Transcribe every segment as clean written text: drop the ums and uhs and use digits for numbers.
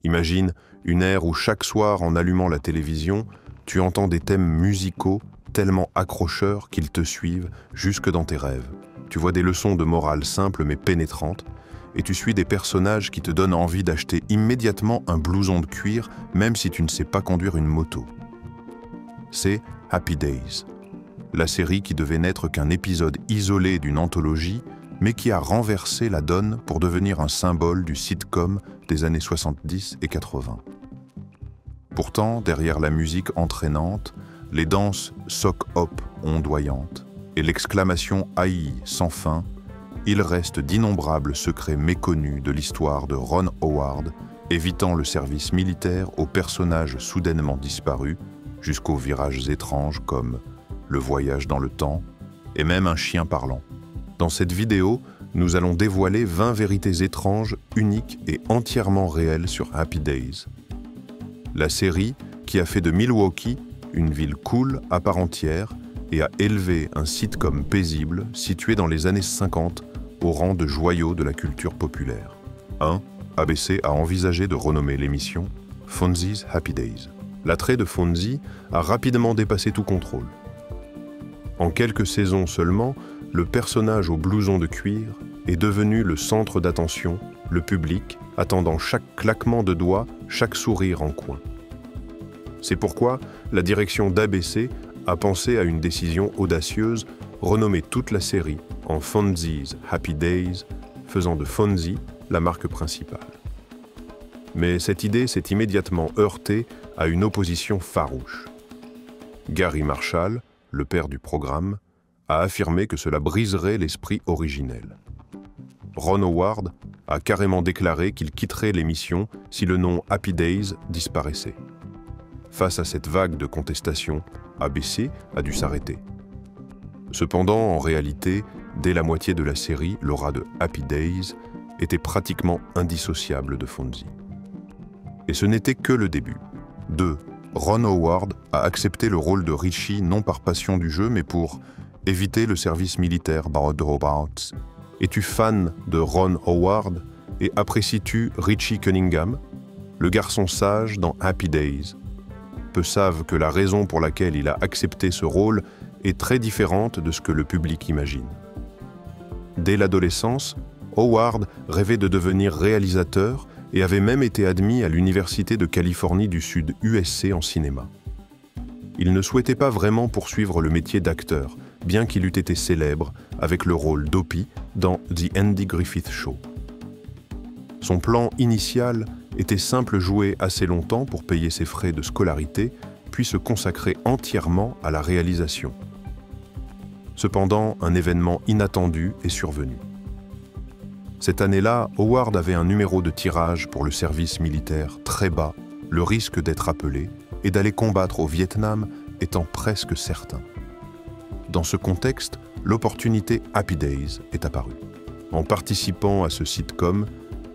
Imagine une ère où chaque soir, en allumant la télévision, tu entends des thèmes musicaux tellement accrocheurs qu'ils te suivent jusque dans tes rêves. Tu vois des leçons de morale simples mais pénétrantes, et tu suis des personnages qui te donnent envie d'acheter immédiatement un blouson de cuir, même si tu ne sais pas conduire une moto. C'est Happy Days, la série qui devait n'être qu'un épisode isolé d'une anthologie, mais qui a renversé la donne pour devenir un symbole du sitcom des années 70 et 80. Pourtant, derrière la musique entraînante, les danses sock-hop ondoyantes et l'exclamation « haï » sans fin, il reste d'innombrables secrets méconnus de l'histoire de Ron Howard, évitant le service militaire aux personnages soudainement disparus, jusqu'aux virages étranges comme le voyage dans le temps et même un chien parlant. Dans cette vidéo, nous allons dévoiler 20 vérités étranges, uniques et entièrement réelles sur Happy Days. La série qui a fait de Milwaukee une ville cool à part entière et a élevé un sitcom paisible situé dans les années 50 au rang de joyau de la culture populaire. 1. ABC a envisagé de renommer l'émission Fonzie's Happy Days. L'attrait de Fonzie a rapidement dépassé tout contrôle. En quelques saisons seulement, le personnage au blouson de cuir est devenu le centre d'attention, le public attendant chaque claquement de doigts, chaque sourire en coin. C'est pourquoi la direction d'ABC a pensé à une décision audacieuse, renommer toute la série en Fonzie's Happy Days, faisant de Fonzie la marque principale. Mais cette idée s'est immédiatement heurtée à une opposition farouche. Gary Marshall, le père du programme, a affirmé que cela briserait l'esprit originel. Ron Howard a carrément déclaré qu'il quitterait l'émission si le nom Happy Days disparaissait. Face à cette vague de contestation, ABC a dû s'arrêter. Cependant, en réalité, dès la moitié de la série, l'aura de Happy Days était pratiquement indissociable de Fonzie. Et ce n'était que le début. 2. Ron Howard a accepté le rôle de Richie non par passion du jeu, mais pour éviter le service militaire. Es-tu fan de Ron Howard et apprécies-tu Richie Cunningham, le garçon sage dans Happy Days? Peu savent que la raison pour laquelle il a accepté ce rôle est très différente de ce que le public imagine. Dès l'adolescence, Howard rêvait de devenir réalisateur et avait même été admis à l'Université de Californie du Sud, USC, en cinéma. Il ne souhaitait pas vraiment poursuivre le métier d'acteur, bien qu'il eût été célèbre avec le rôle d'Opie dans The Andy Griffith Show. Son plan initial était simple: jouer assez longtemps pour payer ses frais de scolarité, puis se consacrer entièrement à la réalisation. Cependant, un événement inattendu est survenu. Cette année-là, Howard avait un numéro de tirage pour le service militaire très bas, le risque d'être appelé et d'aller combattre au Vietnam étant presque certain. Dans ce contexte, l'opportunité Happy Days est apparue. En participant à ce sitcom,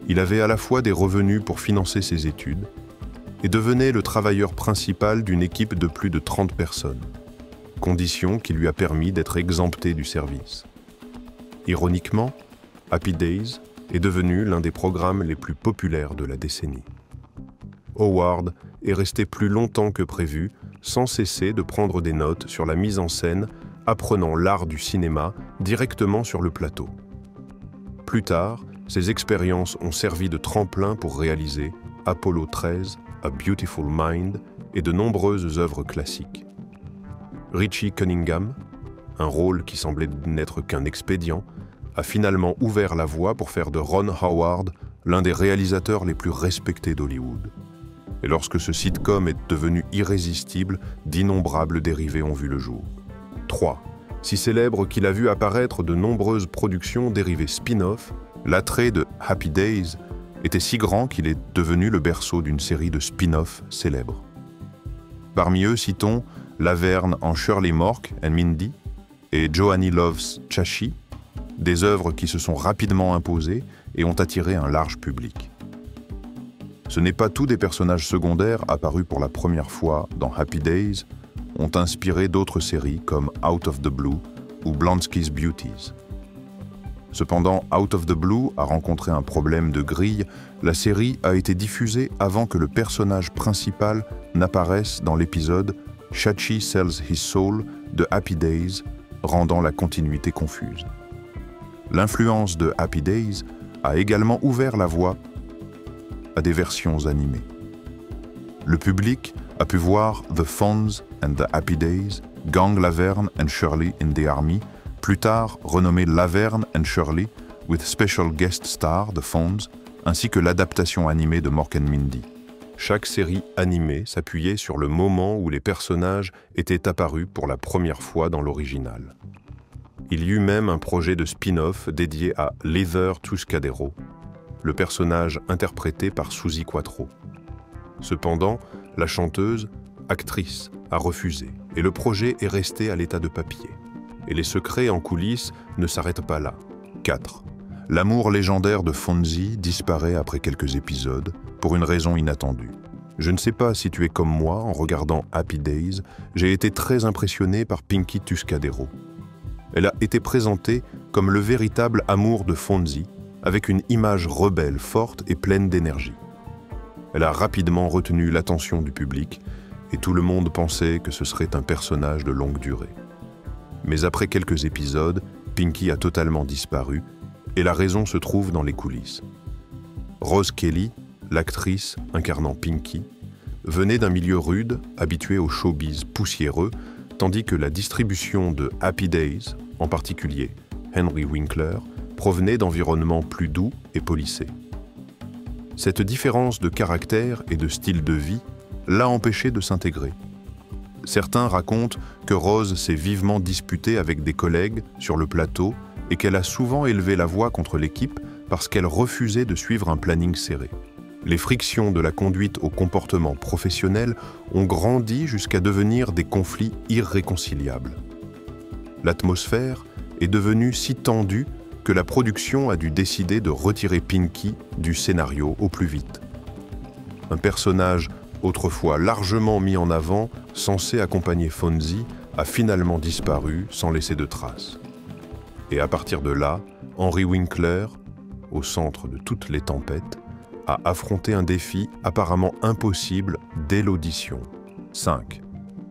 il avait à la fois des revenus pour financer ses études et devenait le travailleur principal d'une équipe de plus de 30 personnes, condition qui lui a permis d'être exempté du service. Ironiquement, Happy Days est devenu l'un des programmes les plus populaires de la décennie. Howard est resté plus longtemps que prévu, sans cesser de prendre des notes sur la mise en scène, apprenant l'art du cinéma directement sur le plateau. Plus tard, ces expériences ont servi de tremplin pour réaliser Apollo 13, A Beautiful Mind et de nombreuses œuvres classiques. Richie Cunningham, un rôle qui semblait n'être qu'un expédient, a finalement ouvert la voie pour faire de Ron Howard l'un des réalisateurs les plus respectés d'Hollywood. Et lorsque ce sitcom est devenu irrésistible, d'innombrables dérivés ont vu le jour. 3. Si célèbre qu'il a vu apparaître de nombreuses productions dérivées spin-off, l'attrait de Happy Days était si grand qu'il est devenu le berceau d'une série de spin-off célèbres. Parmi eux, citons Laverne en Shirley Mork and Mindy et Joanie Loves Chachi, des œuvres qui se sont rapidement imposées et ont attiré un large public. Ce n'est pas tous des personnages secondaires apparus pour la première fois dans Happy Days ont inspiré d'autres séries comme Out of the Blue ou Blonsky's Beauties. Cependant, Out of the Blue a rencontré un problème de grille. La série a été diffusée avant que le personnage principal n'apparaisse dans l'épisode Chachi Sells His Soul de Happy Days, rendant la continuité confuse. L'influence de Happy Days a également ouvert la voie à des versions animées. Le public a pu voir The Fonz and the Happy Days, Gang Laverne and Shirley in the Army, plus tard renommé Laverne and Shirley, with special guest star The Fonz, ainsi que l'adaptation animée de Mork and Mindy. Chaque série animée s'appuyait sur le moment où les personnages étaient apparus pour la première fois dans l'original. Il y eut même un projet de spin-off dédié à Leather Tuscadero, le personnage interprété par Suzi Quatro. Cependant, la chanteuse, actrice, a refusé et le projet est resté à l'état de papier. Et les secrets en coulisses ne s'arrêtent pas là. 4. L'amour légendaire de Fonzie disparaît après quelques épisodes pour une raison inattendue. Je ne sais pas si tu es comme moi en regardant Happy Days, j'ai été très impressionné par Pinky Tuscadero. Elle a été présentée comme le véritable amour de Fonzie, avec une image rebelle, forte et pleine d'énergie. Elle a rapidement retenu l'attention du public et tout le monde pensait que ce serait un personnage de longue durée. Mais après quelques épisodes, Pinky a totalement disparu et la raison se trouve dans les coulisses. Rose Kelly, l'actrice incarnant Pinky, venait d'un milieu rude, habitué au showbiz poussiéreux, tandis que la distribution de Happy Days, en particulier Henry Winkler, provenait d'environnements plus doux et polissés. Cette différence de caractère et de style de vie l'a empêché de s'intégrer. Certains racontent que Rose s'est vivement disputée avec des collègues sur le plateau et qu'elle a souvent élevé la voix contre l'équipe parce qu'elle refusait de suivre un planning serré. Les frictions de la conduite au comportement professionnel ont grandi jusqu'à devenir des conflits irréconciliables. L'atmosphère est devenue si tendue que la production a dû décider de retirer Pinky du scénario au plus vite. Un personnage autrefois largement mis en avant, censé accompagner Fonzie, a finalement disparu sans laisser de traces. Et à partir de là, Henry Winkler, au centre de toutes les tempêtes, a affronté un défi apparemment impossible dès l'audition. 5.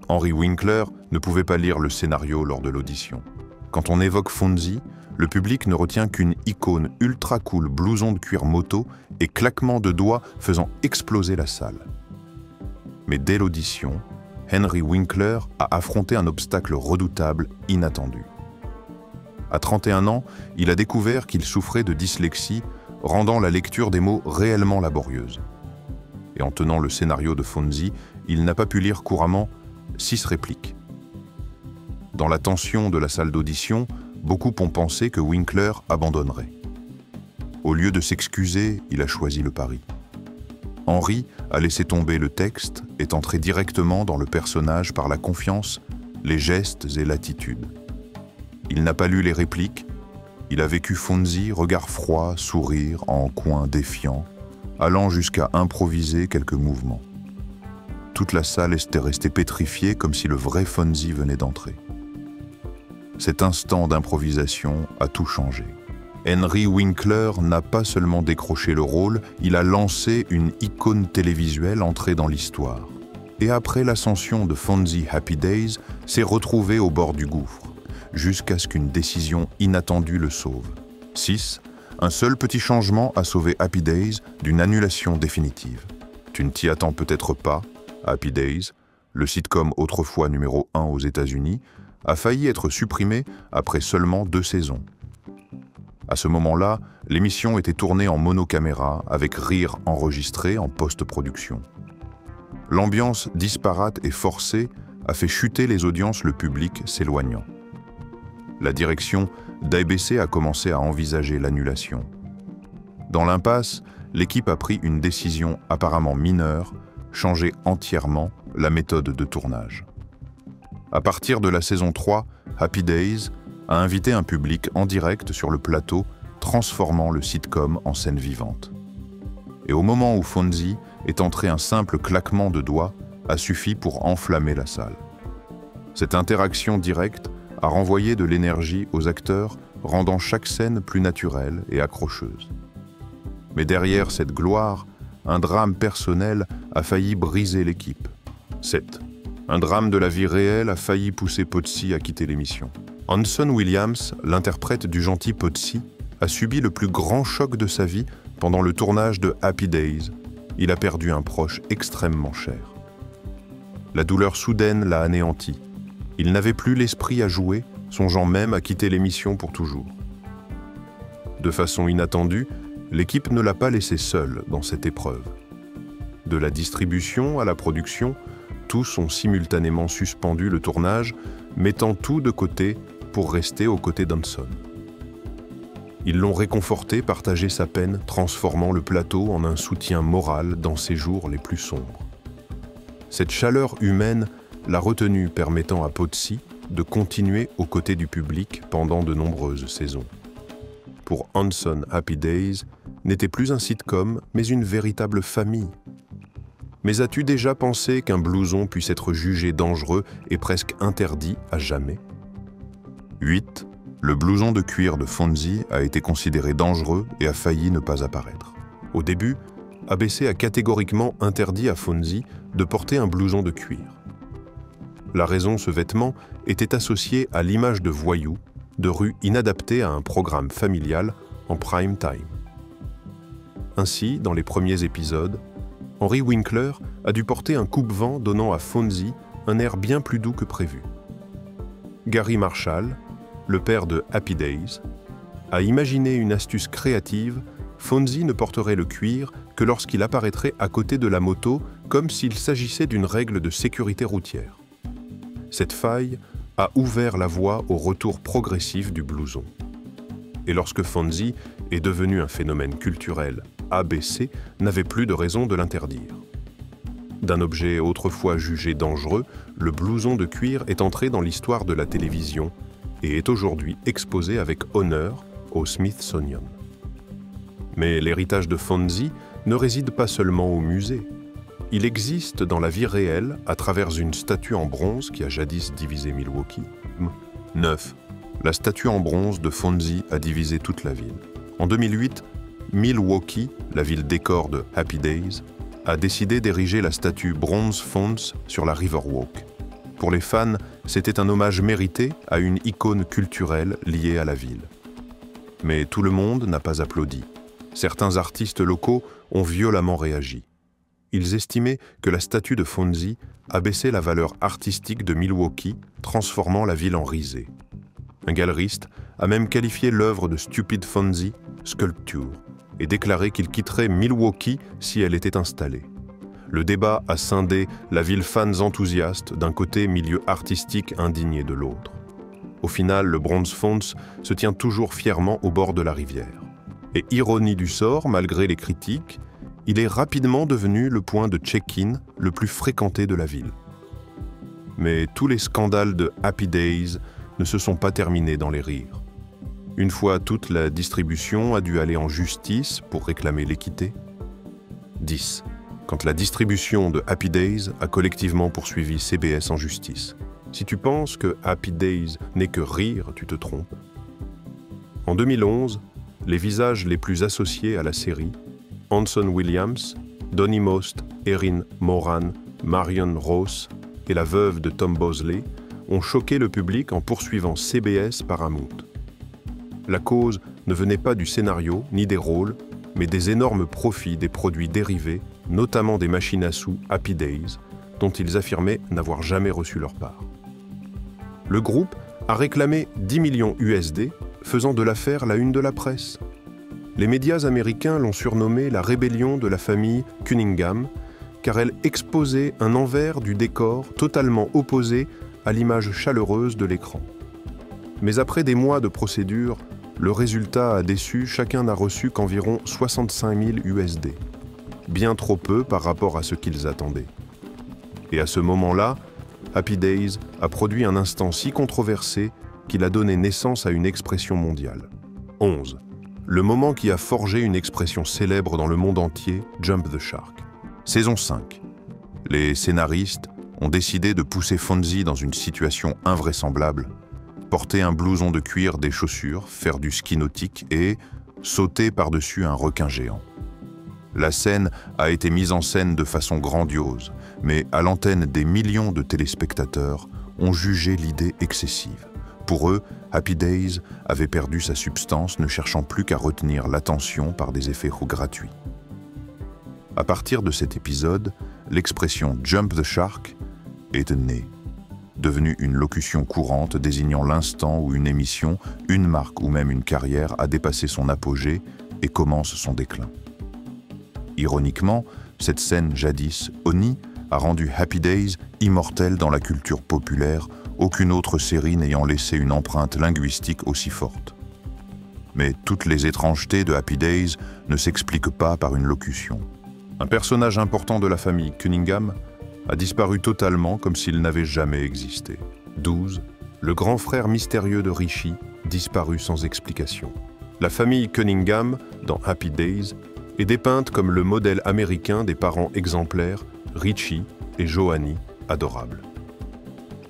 Henry Winkler ne pouvait pas lire le scénario lors de l'audition. Quand on évoque Fonzie, le public ne retient qu'une icône ultra cool blouson de cuir moto et claquement de doigts faisant exploser la salle. Mais dès l'audition, Henry Winkler a affronté un obstacle redoutable, inattendu. À 31 ans, il a découvert qu'il souffrait de dyslexie, rendant la lecture des mots réellement laborieuse. Et en tenant le scénario de Fonzie, il n'a pas pu lire couramment 6 répliques. Dans la tension de la salle d'audition, beaucoup ont pensé que Winkler abandonnerait. Au lieu de s'excuser, il a choisi le pari. Henry a laissé tomber le texte, est entré directement dans le personnage par la confiance, les gestes et l'attitude. Il n'a pas lu les répliques, il a vécu Fonzie, regard froid, sourire, en coin défiant, allant jusqu'à improviser quelques mouvements. Toute la salle était restée pétrifiée comme si le vrai Fonzie venait d'entrer. Cet instant d'improvisation a tout changé. Henry Winkler n'a pas seulement décroché le rôle, il a lancé une icône télévisuelle entrée dans l'histoire. Et après l'ascension de Fonzie Happy Days, s'est retrouvé au bord du gouffre, jusqu'à ce qu'une décision inattendue le sauve. 6. Un seul petit changement a sauvé Happy Days d'une annulation définitive. Tu ne t'y attends peut-être pas, Happy Days, le sitcom autrefois numéro 1 aux États-Unis, a failli être supprimé après seulement 2 saisons. À ce moment-là, l'émission était tournée en monocaméra avec rire enregistré en post-production. L'ambiance disparate et forcée a fait chuter les audiences, le public s'éloignant. La direction d'ABC a commencé à envisager l'annulation. Dans l'impasse, l'équipe a pris une décision apparemment mineure, changer entièrement la méthode de tournage. À partir de la saison 3, Happy Days a invité un public en direct sur le plateau, transformant le sitcom en scène vivante. Et au moment où Fonzie est entré, un simple claquement de doigts a suffi pour enflammer la salle. Cette interaction directe a renvoyé de l'énergie aux acteurs, rendant chaque scène plus naturelle et accrocheuse. Mais derrière cette gloire, un drame personnel a failli briser l'équipe. 7. Un drame de la vie réelle a failli pousser Pozzi à quitter l'émission. Hanson Williams, l'interprète du gentil Pozzi, a subi le plus grand choc de sa vie pendant le tournage de Happy Days. Il a perdu un proche extrêmement cher. La douleur soudaine l'a anéanti. Il n'avait plus l'esprit à jouer, songeant même à quitter l'émission pour toujours. De façon inattendue, l'équipe ne l'a pas laissé seul dans cette épreuve. De la distribution à la production, tous ont simultanément suspendu le tournage, mettant tout de côté pour rester aux côtés d'Hanson. Ils l'ont réconforté, partagé sa peine, transformant le plateau en un soutien moral dans ses jours les plus sombres. Cette chaleur humaine l'a retenu, permettant à Pozzi de continuer aux côtés du public pendant de nombreuses saisons. Pour Hanson, Happy Days n'était plus un sitcom, mais une véritable famille. Mais as-tu déjà pensé qu'un blouson puisse être jugé dangereux et presque interdit à jamais? 8. Le blouson de cuir de Fonzie a été considéré dangereux et a failli ne pas apparaître. Au début, ABC a catégoriquement interdit à Fonzie de porter un blouson de cuir. La raison, ce vêtement était associé à l'image de voyou, de rue inadaptée à un programme familial en prime time. Ainsi, dans les premiers épisodes, Henry Winkler a dû porter un coupe-vent donnant à Fonzie un air bien plus doux que prévu. Gary Marshall, le père de Happy Days, a imaginé une astuce créative. Fonzie ne porterait le cuir que lorsqu'il apparaîtrait à côté de la moto, comme s'il s'agissait d'une règle de sécurité routière. Cette faille a ouvert la voie au retour progressif du blouson. Et lorsque Fonzie est devenu un phénomène culturel, ABC n'avait plus de raison de l'interdire. D'un objet autrefois jugé dangereux, le blouson de cuir est entré dans l'histoire de la télévision et est aujourd'hui exposé avec honneur au Smithsonian. Mais l'héritage de Fonzie ne réside pas seulement au musée. Il existe dans la vie réelle à travers une statue en bronze qui a jadis divisé Milwaukee. 9. La statue en bronze de Fonzie a divisé toute la ville. En 2008, Milwaukee, la ville décor de Happy Days, a décidé d'ériger la statue Bronze Fonz sur la Riverwalk. Pour les fans, c'était un hommage mérité à une icône culturelle liée à la ville. Mais tout le monde n'a pas applaudi. Certains artistes locaux ont violemment réagi. Ils estimaient que la statue de Fonzie abaissait la valeur artistique de Milwaukee, transformant la ville en risée. Un galeriste a même qualifié l'œuvre de Stupid Fonzie sculpture et déclaré qu'il quitterait Milwaukee si elle était installée. Le débat a scindé la ville fans enthousiastes d'un côté, milieu artistique indigné de l'autre. Au final, le Bronze Fonz se tient toujours fièrement au bord de la rivière. Et ironie du sort, malgré les critiques, il est rapidement devenu le point de check-in le plus fréquenté de la ville. Mais tous les scandales de Happy Days ne se sont pas terminés dans les rires. Une fois toute la distribution a dû aller en justice pour réclamer l'équité. 10. Quand la distribution de Happy Days a collectivement poursuivi CBS en justice. Si tu penses que Happy Days n'est que rire, tu te trompes. En 2011, les visages les plus associés à la série, Hanson Williams, Donny Most, Erin Moran, Marion Ross et la veuve de Tom Bosley, ont choqué le public en poursuivant CBS Paramount. La cause ne venait pas du scénario ni des rôles, mais des énormes profits des produits dérivés, notamment des machines à sous Happy Days, dont ils affirmaient n'avoir jamais reçu leur part. Le groupe a réclamé 10 millions USD, faisant de l'affaire la une de la presse. Les médias américains l'ont surnommée la rébellion de la famille Cunningham, car elle exposait un envers du décor totalement opposé à l'image chaleureuse de l'écran. Mais après des mois de procédure, le résultat a déçu, chacun n'a reçu qu'environ 65 000 USD. Bien trop peu par rapport à ce qu'ils attendaient. Et à ce moment-là, Happy Days a produit un instant si controversé qu'il a donné naissance à une expression mondiale. 11. Le moment qui a forgé une expression célèbre dans le monde entier, Jump the Shark. Saison 5. Les scénaristes ont décidé de pousser Fonzie dans une situation invraisemblable, porter un blouson de cuir, des chaussures, faire du ski nautique et sauter par-dessus un requin géant. La scène a été mise en scène de façon grandiose, mais à l'antenne, des millions de téléspectateurs ont jugé l'idée excessive. Pour eux, Happy Days avait perdu sa substance, ne cherchant plus qu'à retenir l'attention par des effets gratuits. À partir de cet épisode, l'expression « Jump the Shark » est née, devenue une locution courante désignant l'instant où une émission, une marque ou même une carrière a dépassé son apogée et commence son déclin. Ironiquement, cette scène jadis honnie a rendu Happy Days immortel dans la culture populaire, aucune autre série n'ayant laissé une empreinte linguistique aussi forte. Mais toutes les étrangetés de Happy Days ne s'expliquent pas par une locution. Un personnage important de la famille Cunningham a disparu totalement comme s'il n'avait jamais existé. 12. Le grand frère mystérieux de Richie, disparu sans explication. La famille Cunningham, dans Happy Days, est dépeinte comme le modèle américain des parents exemplaires, Richie et Joanie, adorables.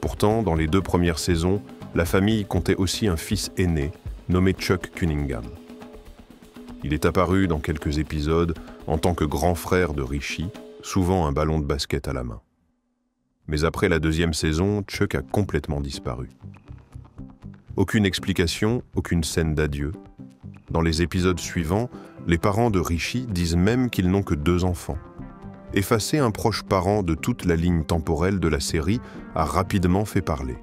Pourtant, dans les 2 premières saisons, la famille comptait aussi un fils aîné, nommé Chuck Cunningham. Il est apparu dans quelques épisodes en tant que grand frère de Richie, souvent un ballon de basket à la main. Mais après la 2e saison, Chuck a complètement disparu. Aucune explication, aucune scène d'adieu. Dans les épisodes suivants, les parents de Richie disent même qu'ils n'ont que 2 enfants. Effacer un proche parent de toute la ligne temporelle de la série a rapidement fait parler.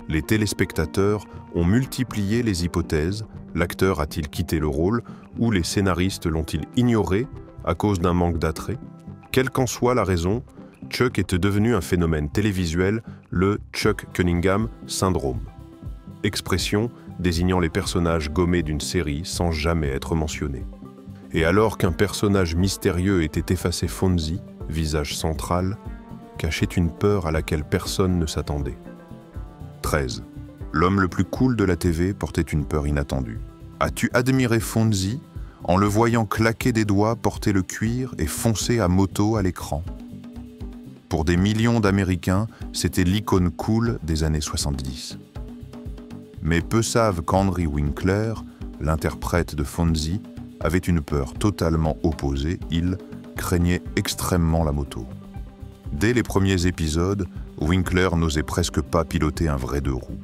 Les téléspectateurs ont multiplié les hypothèses, l'acteur a-t-il quitté le rôle, ou les scénaristes l'ont-ils ignoré à cause d'un manque d'attrait? Quelle qu'en soit la raison, Chuck est devenu un phénomène télévisuel, le Chuck Cunningham syndrome. Expression désignant les personnages gommés d'une série sans jamais être mentionnés. Et alors qu'un personnage mystérieux était effacé Fonzie, visage central, cachait une peur à laquelle personne ne s'attendait. 13. L'homme le plus cool de la TV portait une peur inattendue. As-tu admiré Fonzie en le voyant claquer des doigts, porter le cuir et foncer à moto à l'écran? Pour des millions d'Américains, c'était l'icône cool des années 70. Mais peu savent qu'Henry Winkler, l'interprète de Fonzie, avait une peur totalement opposée, il craignait extrêmement la moto. Dès les premiers épisodes, Winkler n'osait presque pas piloter un vrai 2 roues.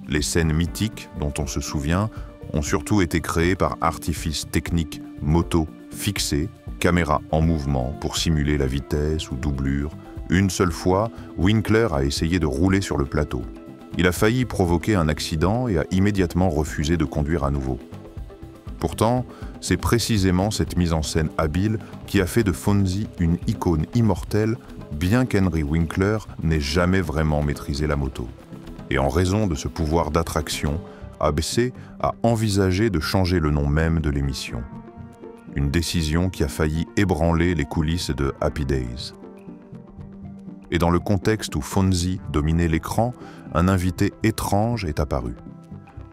Les scènes mythiques, dont on se souvient, ont surtout été créées par artifice technique, moto fixée, caméra en mouvement pour simuler la vitesse ou doublure. Une seule fois, Winkler a essayé de rouler sur le plateau. Il a failli provoquer un accident et a immédiatement refusé de conduire à nouveau. Pourtant, c'est précisément cette mise en scène habile qui a fait de Fonzie une icône immortelle, bien qu'Henry Winkler n'ait jamais vraiment maîtrisé la moto. Et en raison de ce pouvoir d'attraction, ABC a envisagé de changer le nom même de l'émission. Une décision qui a failli ébranler les coulisses de Happy Days. Et dans le contexte où Fonzie dominait l'écran, un invité étrange est apparu,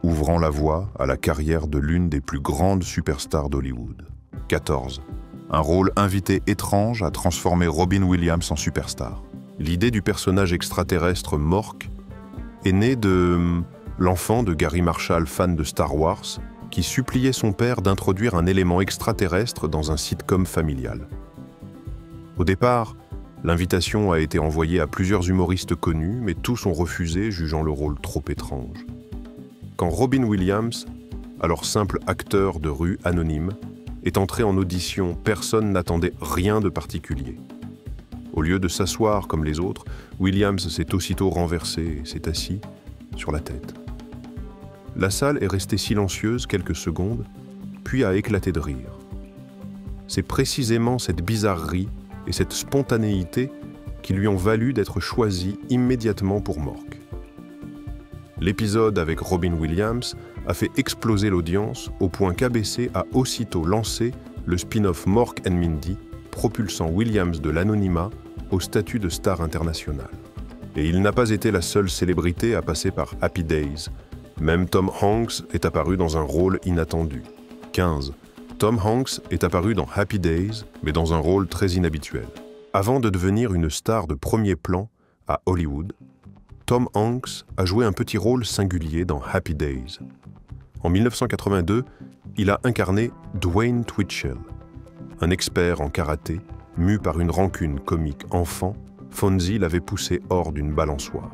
ouvrant la voie à la carrière de l'une des plus grandes superstars d'Hollywood. 14. Un rôle invité étrange a transformé Robin Williams en superstar. L'idée du personnage extraterrestre Mork est née de l'enfant de Gary Marshall, fan de Star Wars, qui suppliait son père d'introduire un élément extraterrestre dans un sitcom familial. Au départ, l'invitation a été envoyée à plusieurs humoristes connus, mais tous ont refusé, jugeant le rôle trop étrange. Quand Robin Williams, alors simple acteur de rue anonyme, est entré en audition, personne n'attendait rien de particulier. Au lieu de s'asseoir comme les autres, Williams s'est aussitôt renversé et s'est assis sur la tête. La salle est restée silencieuse quelques secondes, puis a éclaté de rire. C'est précisément cette bizarrerie et cette spontanéité qui lui ont valu d'être choisi immédiatement pour Mork. L'épisode avec Robin Williams a fait exploser l'audience au point qu'ABC a aussitôt lancé le spin-off Mork & Mindy, propulsant Williams de l'anonymat au statut de star internationale. Et il n'a pas été la seule célébrité à passer par Happy Days. Même Tom Hanks est apparu dans un rôle inattendu. 15. Tom Hanks est apparu dans Happy Days, mais dans un rôle très inhabituel. Avant de devenir une star de premier plan à Hollywood, Tom Hanks a joué un petit rôle singulier dans Happy Days. En 1982, il a incarné Dwayne Twitchell. Un expert en karaté, mu par une rancune comique enfant, Fonzie l'avait poussé hors d'une balançoire.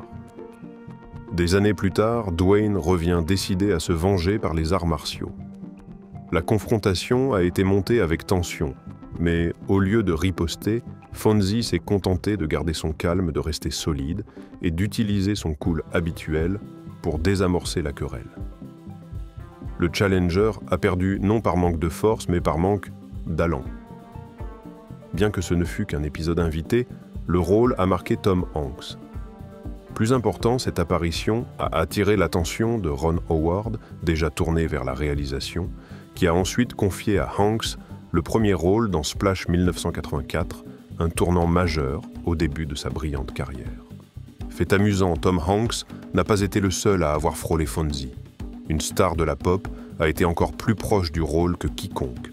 Des années plus tard, Dwayne revient décidé à se venger par les arts martiaux. La confrontation a été montée avec tension, mais au lieu de riposter, Fonzie s'est contenté de garder son calme, de rester solide et d'utiliser son cool habituel pour désamorcer la querelle. Le challenger a perdu non par manque de force, mais par manque d'allant. Bien que ce ne fût qu'un épisode invité, le rôle a marqué Tom Hanks. Plus important, cette apparition a attiré l'attention de Ron Howard, déjà tourné vers la réalisation, qui a ensuite confié à Hanks le premier rôle dans Splash 1984, un tournant majeur au début de sa brillante carrière. Fait amusant, Tom Hanks n'a pas été le seul à avoir frôlé Fonzie. Une star de la pop a été encore plus proche du rôle que quiconque.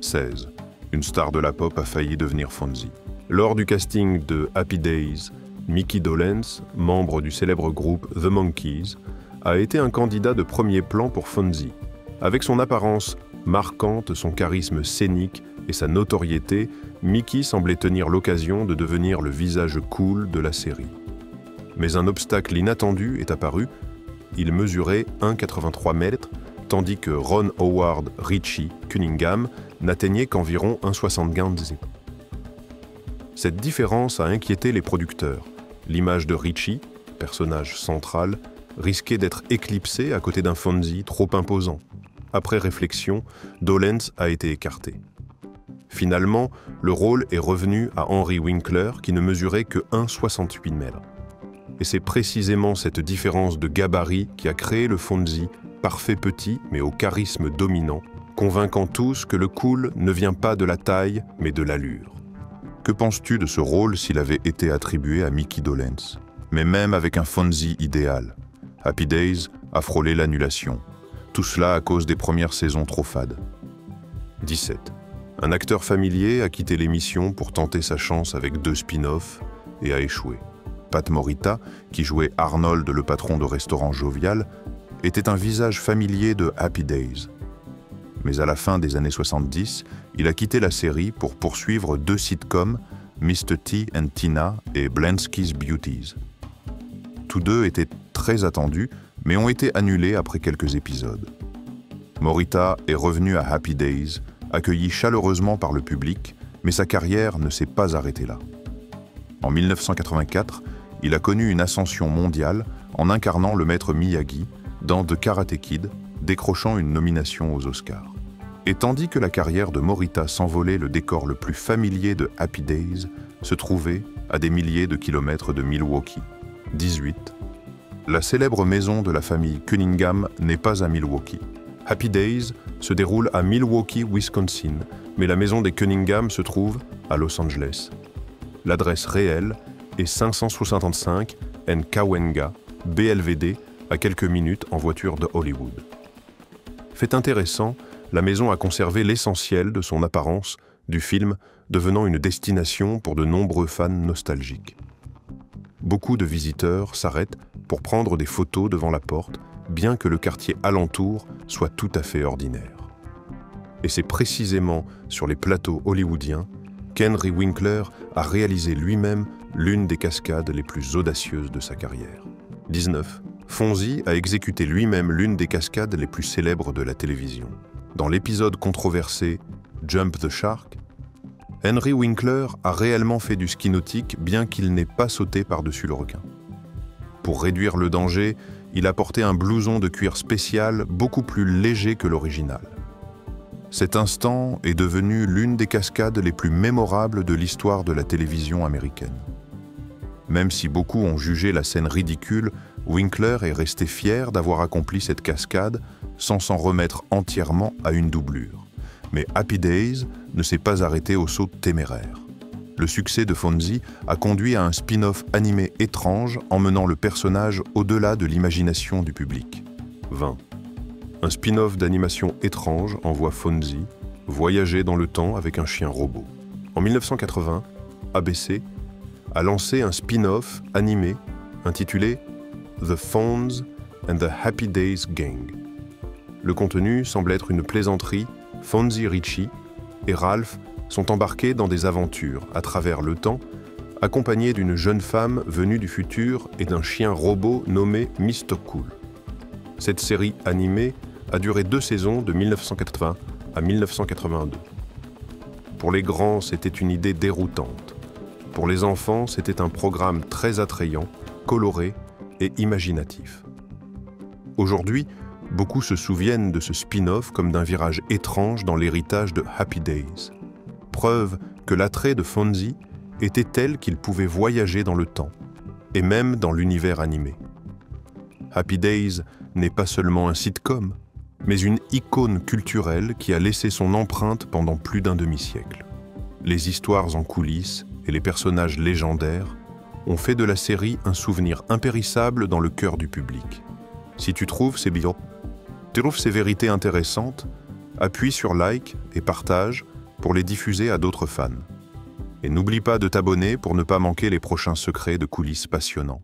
16. Une star de la pop a failli devenir Fonzie. Lors du casting de Happy Days, Mickey Dolenz, membre du célèbre groupe The Monkees, a été un candidat de premier plan pour Fonzie. Avec son apparence marquante, son charisme scénique et sa notoriété, Mickey semblait tenir l'occasion de devenir le visage cool de la série. Mais un obstacle inattendu est apparu. Il mesurait 1,83 m, tandis que Ron Howard Richie Cunningham n'atteignait qu'environ 1,75 m. Cette différence a inquiété les producteurs. L'image de Richie, personnage central, risquait d'être éclipsée à côté d'un Fonzie trop imposant. Après réflexion, Dolenz a été écarté. Finalement, le rôle est revenu à Henry Winkler, qui ne mesurait que 1,68 m. Et c'est précisément cette différence de gabarit qui a créé le Fonzie, parfait petit mais au charisme dominant, convainquant tous que le cool ne vient pas de la taille mais de l'allure. Que penses-tu de ce rôle s'il avait été attribué à Mickey Dolenz? Mais même avec un Fonzie idéal, Happy Days a frôlé l'annulation. Tout cela à cause des premières saisons trop fades. 17. Un acteur familier a quitté l'émission pour tenter sa chance avec 2 spin-offs et a échoué. Pat Morita, qui jouait Arnold, le patron de restaurant jovial, était un visage familier de Happy Days. Mais à la fin des années 70, il a quitté la série pour poursuivre 2 sitcoms, Mr. T and Tina et Blansky's Beauties. Tous deux étaient très attendus, mais ont été annulés après quelques épisodes. Morita est revenu à Happy Days, accueilli chaleureusement par le public, mais sa carrière ne s'est pas arrêtée là. En 1984, il a connu une ascension mondiale en incarnant le maître Miyagi dans The Karate Kid, décrochant une nomination aux Oscars. Et tandis que la carrière de Morita s'envolait, le décor le plus familier de Happy Days se trouvait à des milliers de kilomètres de Milwaukee. 18. La célèbre maison de la famille Cunningham n'est pas à Milwaukee. Happy Days se déroule à Milwaukee, Wisconsin, mais la maison des Cunningham se trouve à Los Angeles. L'adresse réelle est 565 N. Cahuenga, BLVD, à quelques minutes en voiture de Hollywood. Fait intéressant, la maison a conservé l'essentiel de son apparence du film, devenant une destination pour de nombreux fans nostalgiques. Beaucoup de visiteurs s'arrêtent pour prendre des photos devant la porte, bien que le quartier alentour soit tout à fait ordinaire. Et c'est précisément sur les plateaux hollywoodiens qu'Henry Winkler a réalisé lui-même l'une des cascades les plus audacieuses de sa carrière. 19. Fonzie a exécuté lui-même l'une des cascades les plus célèbres de la télévision. Dans l'épisode controversé Jump the Shark, Henry Winkler a réellement fait du ski nautique bien qu'il n'ait pas sauté par-dessus le requin. Pour réduire le danger, il a porté un blouson de cuir spécial beaucoup plus léger que l'original. Cet instant est devenu l'une des cascades les plus mémorables de l'histoire de la télévision américaine. Même si beaucoup ont jugé la scène ridicule, Winkler est resté fier d'avoir accompli cette cascade sans s'en remettre entièrement à une doublure. Mais Happy Days ne s'est pas arrêté au saut téméraire. Le succès de Fonzie a conduit à un spin-off animé étrange emmenant le personnage au-delà de l'imagination du public. 20. Un spin-off d'animation étrange envoie Fonzie voyager dans le temps avec un chien robot. En 1980, ABC a lancé un spin-off animé intitulé The Fonz and the Happy Days Gang. Le contenu semble être une plaisanterie. Fonzie Richie et Ralph sont embarqués dans des aventures à travers le temps, accompagnés d'une jeune femme venue du futur et d'un chien robot nommé Mr. Cool. Cette série animée a duré 2 saisons de 1980 à 1982. Pour les grands, c'était une idée déroutante. Pour les enfants, c'était un programme très attrayant, coloré et imaginatif. Aujourd'hui, beaucoup se souviennent de ce spin-off comme d'un virage étrange dans l'héritage de Happy Days. Preuve que l'attrait de Fonzie était tel qu'il pouvait voyager dans le temps, et même dans l'univers animé. Happy Days n'est pas seulement un sitcom, mais une icône culturelle qui a laissé son empreinte pendant plus d'un demi-siècle. Les histoires en coulisses et les personnages légendaires ont fait de la série un souvenir impérissable dans le cœur du public. Si tu trouves ces vérités intéressantes, appuie sur like et partage pour les diffuser à d'autres fans. Et n'oublie pas de t'abonner pour ne pas manquer les prochains secrets de coulisses passionnants.